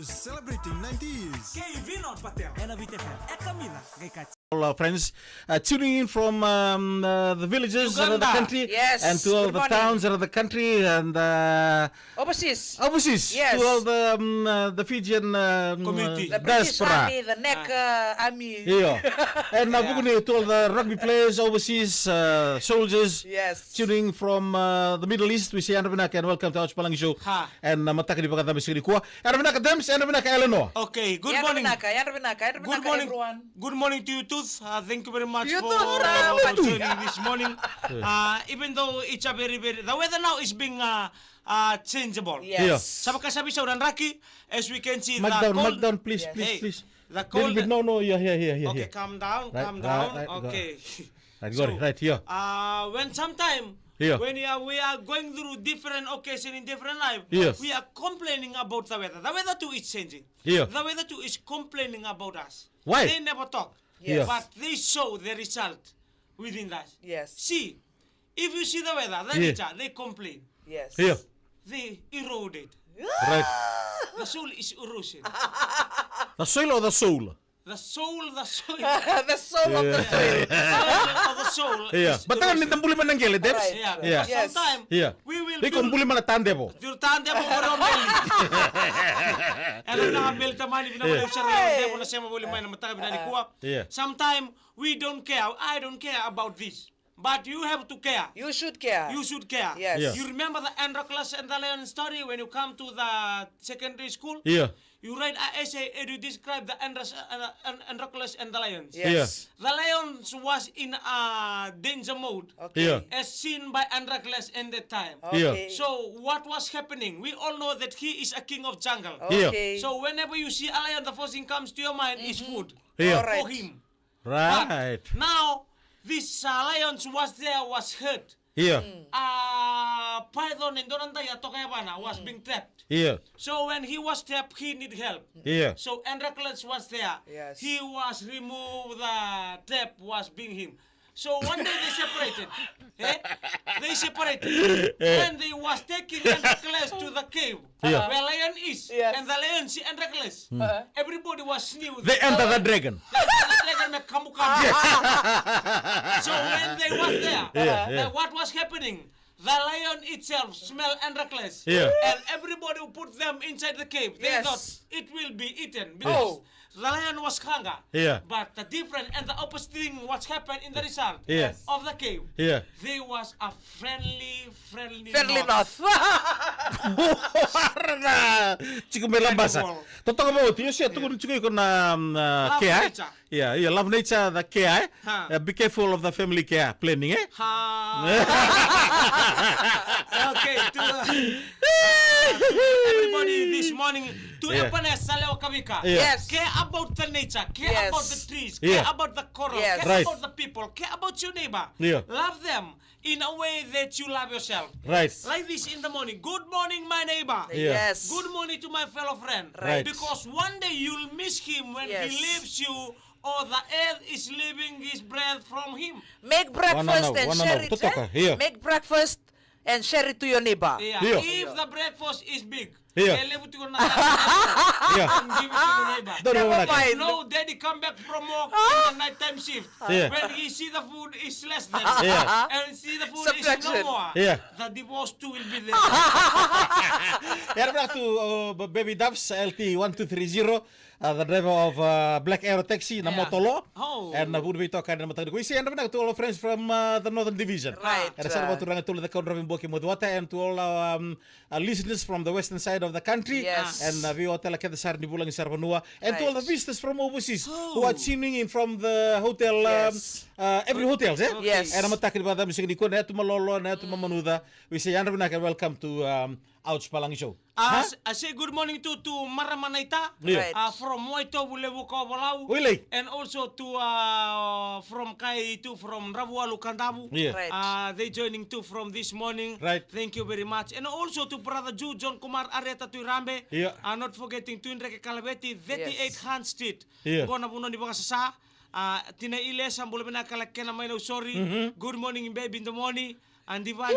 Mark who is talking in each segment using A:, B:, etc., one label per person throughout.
A: News celebrating 90s.
B: Kei Vinod Patel. En Abit FM. Ekamila. Gaikat.
C: All our friends tuning in from the villages
B: Uganda.
C: around the country,
D: Yes,
C: and to all
D: good
C: the
D: morning.
C: towns around the country, and
D: Overseas.
C: overseas,
D: Yes.
C: to all the Fijian
B: Community.
D: The British
C: diaspora.
D: Army, the NEC Army.
C: Yeah. And to all the rugby players, overseas soldiers,
D: Yes.
C: tuning from the Middle East. We say Anravinaka and welcome to our Palagi show.
B: Ha.
C: And mataka di pagkatama siri kuha. Anravinaka Dems, Anravinaka Eleanor.
B: Okay, good
D: Yan
B: morning.
D: Yan Renaka,
B: Good morning.
D: everyone.
B: Good morning to you too. Thank you very much
D: You
B: for
D: too.
B: joining this morning. Even though it's a very the weather now is being changeable.
D: Yes.
B: Sa pagkasabi sa Uranraki, as we can see, the
C: Mark
B: cold.
C: down, please,
D: Yes.
C: please,
B: Hey,
C: please.
B: the
C: Little
B: cold.
C: bit, no, yeah, here.
B: Okay, calm down,
C: Right,
B: calm down.
C: right, go.
B: Okay.
C: Right, got it, right here.
B: When sometime
C: Yeah.
B: when we are going through different occasion in different life,
C: Yes.
B: we are complaining about the weather. The weather too is changing.
C: Yeah.
B: The weather too is complaining about us.
C: Why?
B: They never talk.
C: Yes.
B: But they show the result within us.
D: Yes.
B: See, if you see the weather, the
C: Yeah.
B: nature, they complain.
D: Yes.
C: Here,
B: They eroded.
C: right.
B: The soul is erosion.
C: The soil or the soul?
B: The soul,
D: The soul of the soil.
B: of the soul
C: Yeah.
B: is
C: But then
B: erosion.
C: nitang buli man ng gele, Debs.
D: Right.
B: Yeah,
C: Yeah.
B: because
D: Yes.
B: sometimes
C: Yeah.
B: we will
C: Di kung buli man na tande po.
B: Turtante po ko meli. Ano na bel tamani binabalik sa rin na siya mabuli man na mataga binani kuha.
C: Yeah.
B: Sometimes we don't care. I don't care about this. But you have to care.
D: You should care.
B: You should care.
D: Yes.
C: Yeah.
B: You remember the Androcles and the Lion story when you come to the secondary school?
C: Yeah.
B: You write an essay and you describe the Androcles and the lions.
D: Yes.
B: The lions was in a danger mode.
D: Okay.
C: Yeah.
B: As seen by Androcles in that time.
D: Okay.
B: So what was happening? We all know that he is a king of jungle.
D: Okay.
B: So whenever you see a lion, the first thing comes to your mind is food
C: Yeah.
D: Alright.
B: for him.
C: Right.
B: But now this lions was there was hurt.
C: Here.
B: Python and Donantaya Tokayabana was being trapped.
C: Here.
B: So when he was trapped, he need help.
C: Here.
B: So Androcles was there.
D: Yes.
B: He was removed. The trap was being him. So one day they separated. They separated. When they was taking Androcles to the cave
C: Yeah.
B: where lion is,
D: Yes.
B: and the lion see Androcles. Everybody was new.
C: They enter the dragon.
B: So when they was there,
C: Yeah.
B: what was happening? The lion itself smell Androcles,
C: Yeah.
B: and everybody who put them inside the cave. They
D: Yes.
B: thought it will be eaten because the lion was hunger.
C: Yeah.
B: But the different and the opposite thing what happened in the result
C: Yeah.
B: of the cave.
C: Yeah.
B: There was a friendly
D: Fairly
B: north.
C: Warna. Chico may lambasa. Totoo mo, tiyo siya tukun chico ko na
B: Love
C: kaya.
B: nature.
C: Yeah, love nature the kaya.
B: Ha.
C: Be careful of the family care planning, eh?
B: Okay, to everybody this morning, to
C: Yeah.
B: everyone Saleo Kavika.
C: Yeah.
D: Yes.
B: Care about the nature, care
D: Yes.
B: about the trees, care
C: Yeah.
B: about the coral,
D: Yes.
B: care
C: Right.
B: about the people, care about your neighbor.
C: Yeah.
B: Love them in a way that you love yourself.
C: Right.
B: Like this in the morning. Good morning, my neighbor.
C: Yeah.
D: Yes.
B: Good morning to my fellow friend.
C: Right.
B: Because one day you'll miss him when
D: Yes.
B: he leaves you, or the earth is leaving his breath from him.
D: Make breakfast and
C: Wanna
D: share
C: know.
D: it.
C: Totoo ka. Here.
D: Make breakfast and share it to your neighbor.
B: Yeah.
C: Yeah.
B: If the breakfast is big,
C: Yeah.
B: leave it to your
C: Yeah.
B: and give it to your neighbor.
C: Don't
D: Never
C: worry.
D: mind.
B: No, daddy come back from work in the nighttime shift.
C: Yeah.
B: When he see the food is less than,
C: Yeah.
B: and see the food is
D: Subtraction.
B: no more,
C: Yeah.
B: the divorce too will be there.
C: Here back to Baby Dubs LT1230, the driver of Black Arrow Taxi na
B: Yeah.
C: Motolo.
B: Oh.
C: And would be talking about the we see and to all our friends from the Northern Division.
D: Right.
C: And I said about to rang to the country of Boki Modwata and to all our listeners from the western side of the country.
D: Yes.
C: And we hotel at the Sarni Bulang Sarvanua and to all the
D: Right.
C: visitors from overseas who are tuning in from the hotel
D: Yes.
C: every hotels, eh?
D: Yes.
C: And I'm talking about them saying na to Malolo na to Mamanuda. We say Andrew welcome to Ouch Palangi Show.
B: I say good morning to Maramanaita,
C: Yeah.
D: Right.
B: from Moito Bulevu Kawalau,
C: Willie.
B: and also to from Kai to from Rabualu Kandabu.
C: Yeah.
D: Right.
B: They joining too from this morning.
C: Right.
B: Thank you very much. And also to Brother Ju John Kumar Areta Tuirambe.
C: Yeah.
B: Not forgetting to Enrique Calabeti, 38
D: Yes.
B: Han Street.
C: Yeah.
B: Kona puno di Bakasasa. Tina Iles, ang bulabina kalakena may no sorry. Good morning, baby, in the morning. And Divine,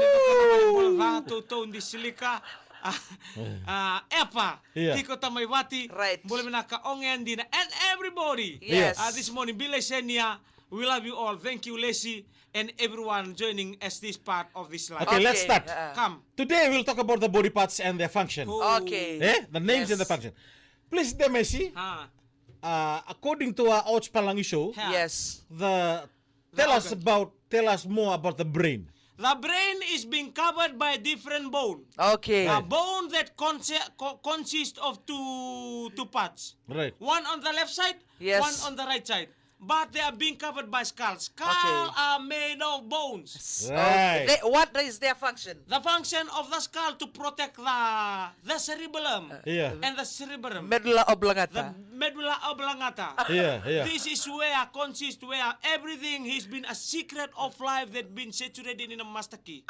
B: to to in the silika. Epa,
C: Yeah.
B: Tiko Tamaywati,
D: Right.
B: boleh menakaongen dina, and everybody.
D: Yes.
B: This morning, Billy Senia, we love you all. Thank you, Lacey, and everyone joining as this part of this life.
C: Okay, let's start.
B: Come.
C: Today we'll talk about the body parts and their function.
B: Oh.
D: Okay.
C: The names and the function. Please, Demesi,
B: Ha.
C: according to our Ouch Palagi show,
B: Yeah.
D: Yes.
C: tell us more about the brain.
B: The brain is being covered by different bone.
D: Okay.
B: A bone that consists of two parts.
C: Right.
B: One on the left side,
D: Yes.
B: one on the right side. But they are being covered by skulls. Skulls
D: Okay.
B: are made of bones.
C: Right.
D: What is their function?
B: The function of the skull to protect the cerebellum
C: Yeah.
B: and the cerebrum.
D: Medulla
B: The
D: oblongata.
B: medulla oblongata.
C: Yeah.
B: This is where everything has been a secret of life that been saturated in a master key.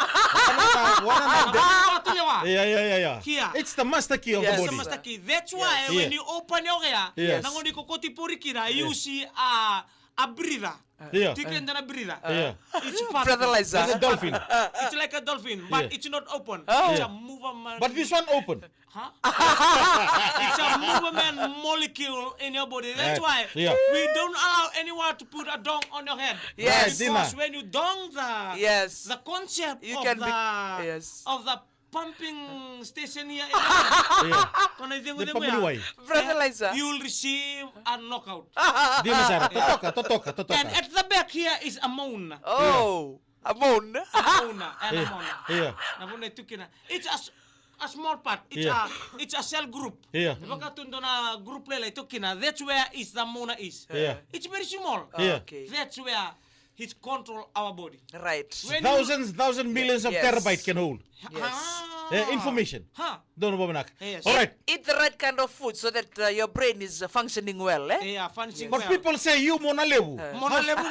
C: Yeah.
B: Here.
C: It's the master key of
D: Yes.
C: the
B: It's a
C: body.
B: master key. That's why
C: Yes.
B: when you open your ear,
C: Yes.
B: nangoni kokoti purikira, you see a breather.
C: Yeah.
B: Tiken dan a breather.
C: Yeah.
B: It's part.
D: Breathalyzer.
C: It's a dolphin.
B: It's like a dolphin, but
C: Yeah.
B: it's not open.
D: Oh.
B: It's
C: Yeah.
B: a movement.
C: But this one open.
B: Huh? It's a movement molecule in your body. That's
C: Right.
B: why
C: Yeah.
B: we don't allow anyone to put a dong on your head.
D: Yes.
B: Because
C: Dina.
B: when you dong
D: Yes.
B: the concept
D: You
B: of
D: can
B: the
D: yes.
B: of the pumping station here,
C: Yeah.
B: the
C: The pamiluway.
D: Breathalyzer.
B: you will receive a knockout.
C: Di masara. Totoka.
B: And at the back here is a moon.
D: Oh. A moon.
C: Yeah.
B: It's a small part.
C: Yeah.
B: It's a cell group.
C: Yeah.
B: Pagkatundo na group lela ito kina. That's where is the mona is.
C: Yeah.
B: It's very small.
C: Yeah.
D: Okay.
B: That's where he control our body.
D: Right.
B: When
C: Thousands, millions of
D: Yes.
C: terabyte can hold.
D: Yes.
C: Information.
B: Huh.
C: Don't know about
B: Yes.
C: All right.
D: Eat the right kind of food so that your brain is functioning well.
B: Yeah, fancy.
C: But people say you mona lebu.
B: Mona lebu.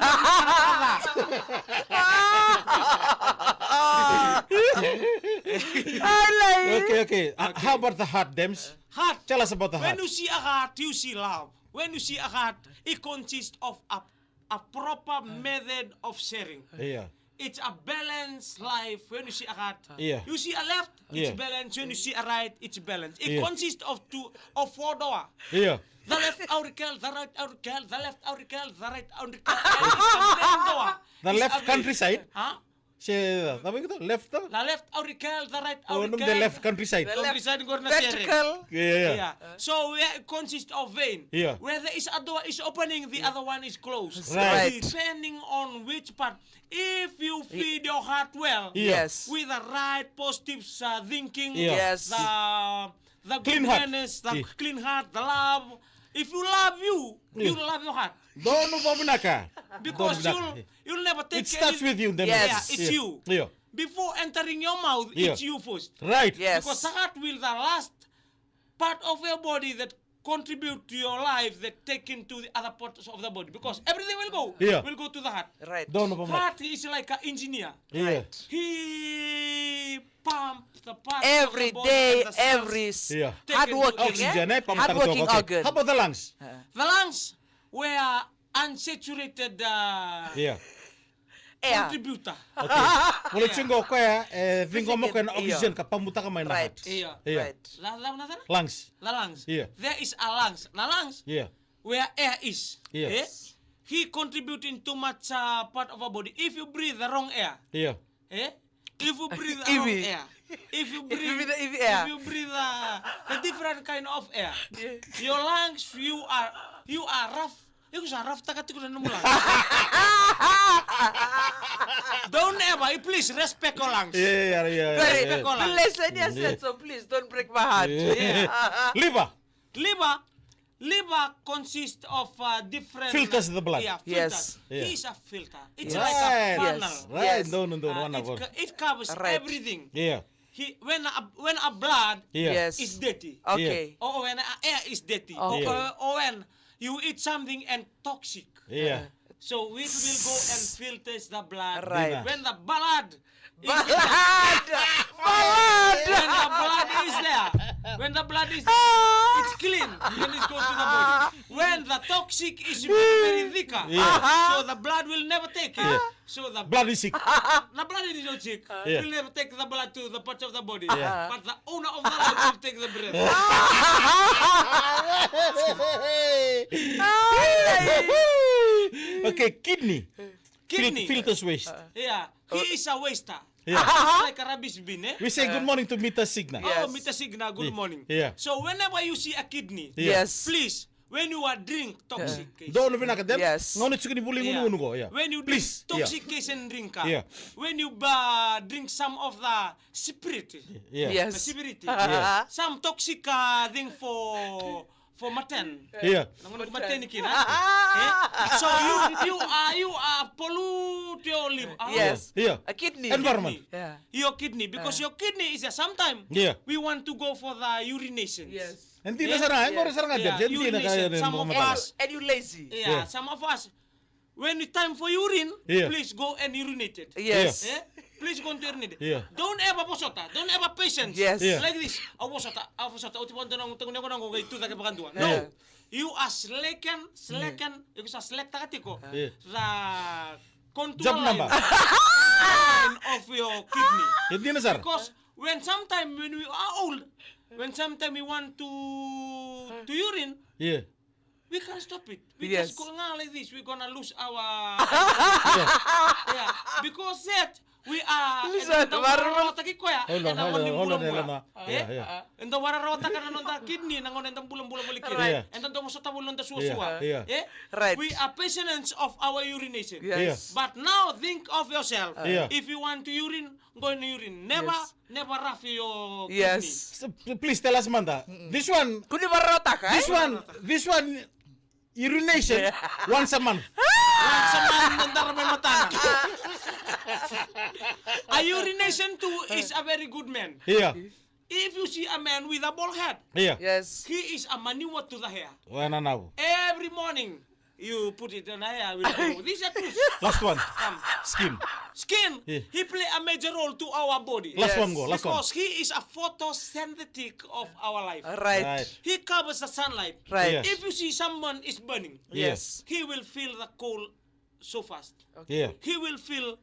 C: Okay. How about the heart, Dems?
B: Heart.
C: Tell us about the
B: When
C: heart.
B: you see a heart, you see love. When you see a heart, it consists of a proper method of sharing.
C: Yeah.
B: It's a balanced life. When you see a heart,
C: Yeah.
B: you see a left, it's
C: Yeah.
B: balanced. When you see a right, it's balanced. It
C: Yeah.
B: consists of four doors.
C: Yeah.
B: The left auricle, the right auricle, the left auricle, the right auricle. And it's a main door.
C: The
B: It's
C: left
B: a-
C: countryside?
B: Huh?
C: Siya, sabi ko to, left to?
B: The left auricle, the right
C: Oh,
B: auricle.
C: the left countryside.
D: The
B: Countryside
D: left
B: ko na sharing.
D: ventricle.
C: Yeah.
B: Yeah. So where it consists of vein.
C: Yeah.
B: Where there is a door is opening, the other one is closed.
C: Right.
B: Depending on which part. If you feed your heart well,
C: Yeah.
D: Yes.
B: with the right positive thinking,
C: Yeah.
D: Yes.
B: the
C: Clean heart.
B: goodness, the
C: Yeah.
B: clean heart, the love. If you love you, you love your heart.
C: Don't know ka.
B: Because
C: Don't
B: you'll never take
C: It starts with you, then.
D: Yes.
B: Yeah, it's you.
C: Yeah.
B: Before entering your mouth,
C: Yeah.
B: it's you first.
C: Right.
D: Yes.
B: Because the heart will the last part of your body that contribute to your life that take into the other parts of the body. Because everything will go to the heart.
D: Right.
C: Don't know
B: Heart is like an engineer.
C: Yeah.
B: He pump the part
D: Every
B: of the body
D: day,
B: and the cells.
D: every
C: Yeah.
D: hardworking,
C: Oxygen, eh?
D: hardworking
C: Okay.
D: organ.
C: How about the lungs?
B: The lungs were unsaturated
C: Yeah.
D: Air.
B: contributor.
C: Okay. Well, it's yung ko vingo mo
D: Physical,
C: na oxygen ka pamuta ka may na
D: Right.
C: heart.
B: Yeah.
C: Yeah.
D: Right.
C: Lungs.
B: The lungs.
C: Yeah.
B: There is a lungs. The lungs
C: Yeah.
B: where air is.
C: Yes.
B: He contributing too much part of our body. If you breathe the wrong air,
C: Yeah.
B: if you breathe the wrong
D: Easy.
B: air, if you breathe,
D: Easy air.
B: if you breathe a different kind of air, your lungs you are rough. Iku sa rough takati ko na numulang. Don't ever, please respect your lungs.
C: Yeah.
B: Respect your lungs.
D: Listen, yes, said so. Please don't break my heart.
C: Liver.
B: Liver consists of different
C: Filters the blood.
B: Yeah,
D: Yes.
B: filters.
C: Yeah.
B: It's a filter. It's
C: Right.
B: like a funnel.
D: Yes.
C: Right.
D: Yes.
C: No. One of
B: It covers
D: Right.
B: everything.
C: Yeah.
B: When a blood
C: Yeah.
D: Yes.
B: is dirty,
D: Okay.
B: or when air is dirty,
D: Okay.
B: or when you eat something and toxic,
C: Yeah.
B: So it will go and filters the blood.
D: Right.
B: When the blood is
D: Blood!
B: when the blood is there, it's clean. Then it goes to the body. When the toxic is very thicker, so the blood will never take it. So the
C: Blood is sick.
B: the blood is not sick.
C: Yeah.
B: Will never take the blood to the parts of the body.
C: Yeah.
B: But the owner of the blood will take the breath.
C: Okay, kidney.
B: Kidney.
C: Filters waste.
B: Yeah, he is a waster.
C: Yeah.
B: Like a rubbish bin, eh?
C: We say good morning to Mita Signa.
B: Oh, Mr. Signa, good morning.
C: Yeah.
B: So whenever you see a kidney,
D: Yes.
B: please, when you are drink toxic case,
C: Doon na ka dem.
D: Yes.
C: Ngono tsukini buli
B: Yeah.
C: ngunu ko. Yeah.
B: when you
C: Please.
B: drink toxic case and drink,
C: Yeah.
B: when you drink some of the spirit,
C: Yeah.
D: Yes.
B: spirit,
C: Yeah.
B: some toxic thing for maten.
C: Yeah.
B: Nangon ko maten kina. So you are pollute your lip.
D: Yes.
C: Yeah.
D: A kidney.
C: Environment.
D: Yeah.
B: Your kidney, because your kidney is sometimes
C: Yeah.
B: we want to go for the urination.
D: Yes.
C: Hindi na sana, ay mo sana nga
B: Yeah.
C: dyan. Hindi na kaya
B: Urination. Some of
C: mga
B: us-
D: And you lazy.
B: Yeah,
C: Yeah.
B: some of us, when it's time for urine,
C: Yeah.
B: please go and urinate it.
D: Yes.
B: Yeah? Please go and urinate it.
C: Yeah.
B: Don't ever posota. Don't ever patience.
D: Yes.
C: Yeah.
B: Like this. Posota. Utipon to nang tungo nang gay tu taga pakandua.
D: Yeah.
B: No. You are slacken. You sa select takatiko.
C: Yeah.
B: The contour
C: Job
B: line
C: number.
B: of your kidney.
C: Hindi na sir.
B: Because when sometime when we are old, when sometime we want to urine,
C: Yeah.
B: we can't stop it. We
D: Yes.
B: just go like this. We're gonna lose our
C: Yeah.
B: yeah. Because that we are
D: Listen, marunong-
C: Hold on. Yeah.
B: Endo wararota ka na nonta kidney nangon endang bulang-bulang balik kidney.
C: Right.
B: Endo mo sa tabul nonta suwa-suwa.
C: Yeah.
B: Eh?
D: Right.
B: We are patients of our urination.
D: Yes.
B: But now think of yourself.
C: Yeah.
B: If you want to urine, go and urine. Never
D: Yes.
B: never rough your
D: Yes.
C: So, please tell us, Manda. This one,
D: Kundi marota ka?
C: this one, urination once a month.
B: Once a month nandaramay matana. A urination too is a very good man.
C: Yeah.
B: If you see a man with a bald head,
C: Yeah.
D: Yes.
B: he is a manure to the hair.
C: Wala na ako.
B: Every morning, you put it on the hair. This is a truth.
C: Last one.
B: Come.
C: Skin.
B: Skin,
C: Yeah.
B: he play a major role to our body.
C: Last
D: Yes.
C: one go. Last one.
B: Because he is a photosynthetic of our life.
D: Right.
C: Right.
B: He covers the sunlight.
D: Right.
C: Yeah.
B: If you see someone is burning,
C: Yes.
B: he will feel the cold so fast.
C: Yeah.
B: He will feel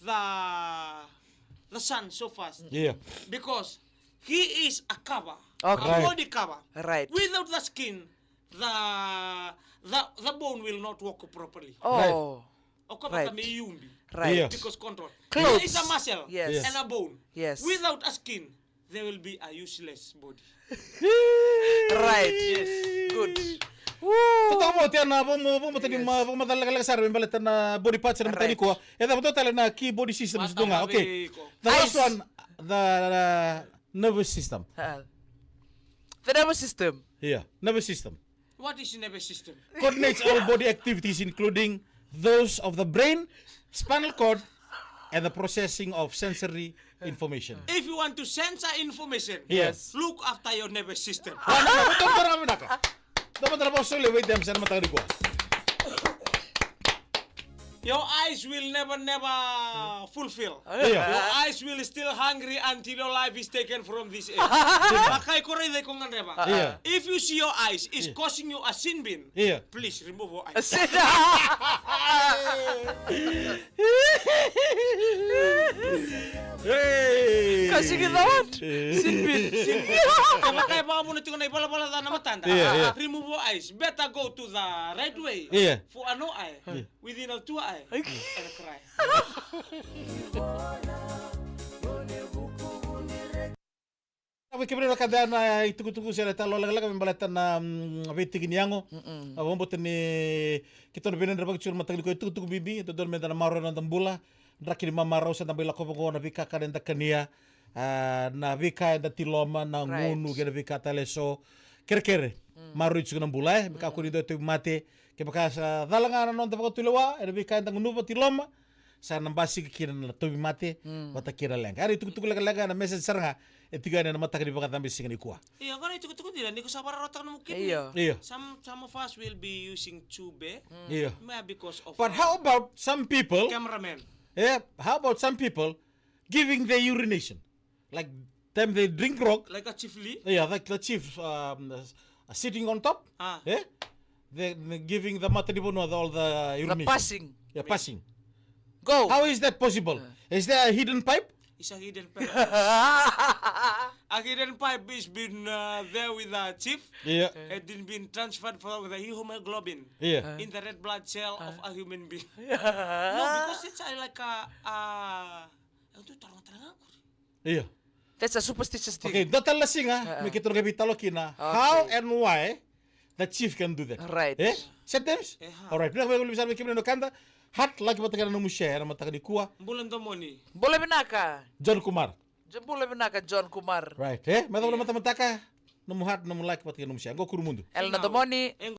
B: the sun so fast.
C: Yeah.
B: Because he is a cover,
D: Okay.
B: a
C: Right.
B: body cover.
D: Right.
B: Without the skin, the bone will not work properly.
D: Oh.
B: Right.
D: Right. Right.
C: Yeah.
B: Because control.
D: Clothes.
B: There is a muscle
D: Yes.
B: and a bone.
D: Yes.
B: Without a skin, there will be a useless body.
D: Right.
B: Yes.
D: Good.
C: Totoo mo, tiyan na, pumatalaga sa rin, balitan na body parts na matali ko. Ito, totoo na key body systems doon nga. Okay. The last
D: Eyes.
C: one, the nervous system.
D: The nervous system.
C: Yeah. Nervous system.
B: What is nervous system?
C: Coordinates all body activities including those of the brain, spinal cord, and the processing of sensory information.
B: If you want to censor information,
C: Yes.
B: look after your nervous system.
C: Dapat na po suli, wait them, sana matangin ko.
B: Your eyes will never fulfill.
C: Yeah.
B: Your eyes will still hungry until your life is taken from this earth. Makay ko rin kung ano ba?
C: Yeah.
B: If you see your eyes is causing you a sin bin,
C: Yeah.
B: please remove your eyes.
C: Hey!
D: Kasi ginawan. Sinbin.
B: Kaya baka mo na ito na ipalapala na matanda.
C: Yeah.
B: Remove your eyes. Better go to the right way.
C: Yeah.
B: For ano eye. Within a two eye. And cry.
C: Awi kibri na kada na itugu-tugu sila talo laga kami balatan na vitigin yango. Awon ni kita no benen rabag chur matagli ko itugu bibi to dol mena maro na tambula. Drakini mamaro sa nabila ko ko na bika ka da kania na bika da tiloma na ngunu ke bika taleso kere maro chu na bulai bika ko ni do mate ke baka sa dalanga na non ta ko tilowa e bika da ngunu tiloma sa nambasi kira na tobi mate bata kira leng. Ari tuku laga na message saranga etiga na mata kadi baka tambi singani kuah.
B: Iya, karena itu dila niko sa para rotak na mukid.
C: Iya.
B: Some of us will be using tube.
C: Iya.
B: Because of
C: But how about some people?
B: cameraman.
C: Yeah, how about some people giving their urination? Like them they drink rock.
B: Like a chiefly.
C: Yeah, like the chief sitting on top. Yeah, they're giving the matadibono all the urination.
D: The passing.
C: Yeah, passing.
D: Go.
C: How is that possible? Is there a hidden pipe?
B: It's a hidden pipe. A hidden pipe is been there with the chief.
C: Yeah.
B: It didn't been transferred for the hemoglobin
C: Yeah.
B: in the red blood cell of a human being. No, because it's like itu tarong-tarong ako.
C: Yeah.
D: That's a superstitious thing.
C: Okay, total lasing may kitong gabi talokina. How and why the chief can do that?
D: Right.
C: Eh? Sometimes? Alright. Pina ko bisa kami no kanda. Hat lagi matakan no musya na matakan di kuah.
B: Bulan tomoni.
D: Boleh binaka.
C: John Kumar.
D: Boleh binaka John Kumar.
C: Right. Eh? Mata mata ka. No muhat no mulak matakan no musya. Go kuru mundo.
D: El Nadomoni.